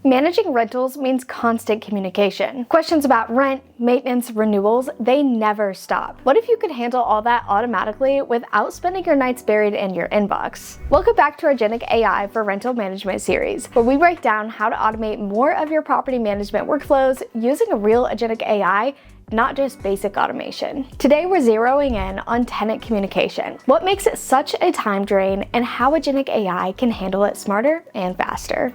Managing rentals means constant communication. Questions about rent, maintenance, renewals, they never stop. What if you could handle all that automatically without spending your nights buried in your inbox? Welcome back to our Agentic AI for Rental Management series, where we break down how to automate more of your property management workflows using a real Agentic AI, not just basic automation. Today we're zeroing in on tenant communication, what makes it such a time drain, and how Agentic AI can handle it smarter and faster.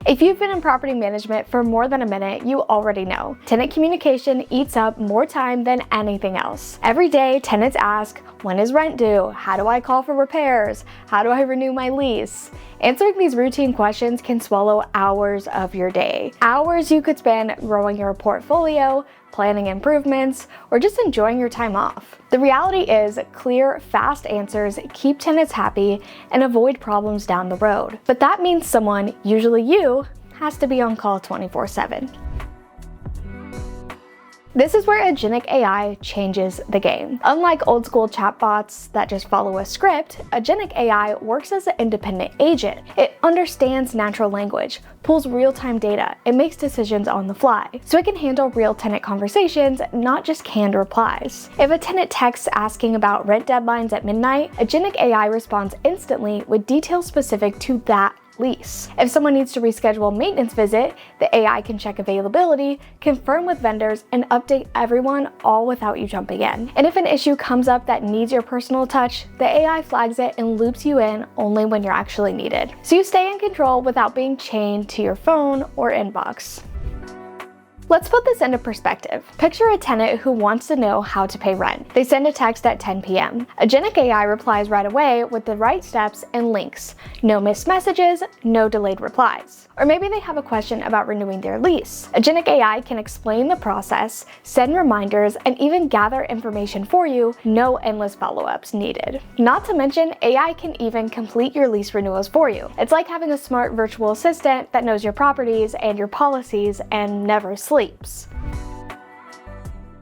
If you've been in property management for more than a minute, you already know. Tenant communication eats up more time than anything else. Every day, tenants ask, when is rent due? How do I call for repairs? How do I renew my lease? Answering these routine questions can swallow hours of your day. Hours you could spend growing your portfolio, planning improvements, or just enjoying your time off. The reality is, clear, fast answers keep tenants happy and avoid problems down the road. But that means someone, usually you, has to be on call 24/7. This is where Agentic AI changes the game. Unlike old school chatbots that just follow a script, Agentic AI works as an independent agent. It understands natural language, pulls real-time data, and makes decisions on the fly. So it can handle real tenant conversations, not just canned replies. If a tenant texts asking about rent deadlines at midnight, Agentic AI responds instantly with details specific to that lease. If someone needs to reschedule a maintenance visit, the AI can check availability, confirm with vendors, and update everyone all without you jumping in. And if an issue comes up that needs your personal touch, the AI flags it and loops you in only when you're actually needed. So you stay in control without being chained to your phone or inbox. Let's put this into perspective. Picture a tenant who wants to know how to pay rent. They send a text at 10 p.m. Agentic AI replies right away with the right steps and links. No missed messages, no delayed replies. Or maybe they have a question about renewing their lease. Agentic AI can explain the process, send reminders, and even gather information for you, no endless follow-ups needed. Not to mention, AI can even complete your lease renewals for you. It's like having a smart virtual assistant that knows your properties and your policies and never sleeps.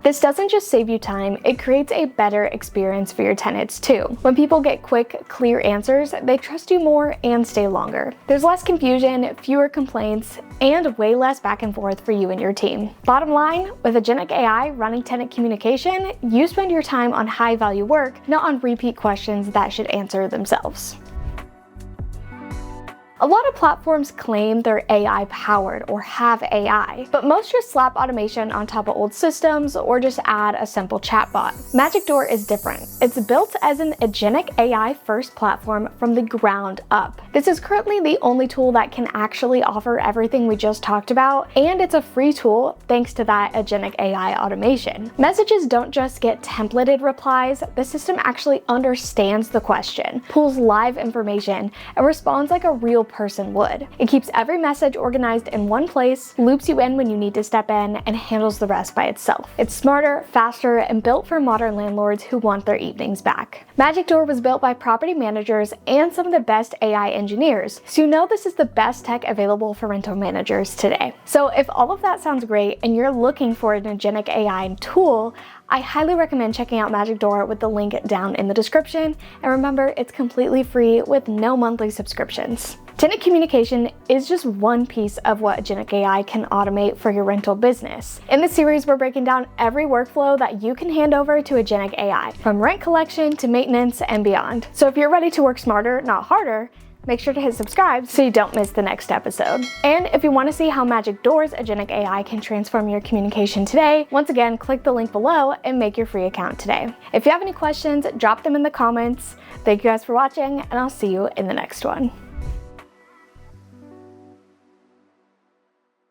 This doesn't just save you time, it creates a better experience for your tenants too. When people get quick, clear answers, they trust you more and stay longer. There's less confusion, fewer complaints, and way less back and forth for you and your team. Bottom line, with Agentic AI running tenant communication, you spend your time on high-value work, not on repeat questions that should answer themselves. A lot of platforms claim they're AI powered or have AI, but most just slap automation on top of old systems or just add a simple chatbot. MagicDoor is different. It's built as an Agentic AI first platform from the ground up. This is currently the only tool that can actually offer everything we just talked about, and it's a free tool thanks to that Agentic AI automation. Messages don't just get templated replies, the system actually understands the question, pulls live information, and responds like a real person would. It keeps every message organized in one place, loops you in when you need to step in, and handles the rest by itself. It's smarter, faster, and built for modern landlords who want their evenings back. MagicDoor was built by property managers and some of the best AI engineers, so you know this is the best tech available for rental managers today. So if all of that sounds great and you're looking for an Agentic AI tool, I highly recommend checking out MagicDoor with the link down in the description, and remember, it's completely free with no monthly subscriptions. Tenant communication is just one piece of what Agentic AI can automate for your rental business. In this series, we're breaking down every workflow that you can hand over to Agentic AI, from rent collection to maintenance and beyond. So if you're ready to work smarter, not harder, make sure to hit subscribe so you don't miss the next episode. And if you want to see how MagicDoor's Agentic AI can transform your communication today, once again, click the link below and make your free account today. If you have any questions, drop them in the comments. Thank you guys for watching, and I'll see you in the next one.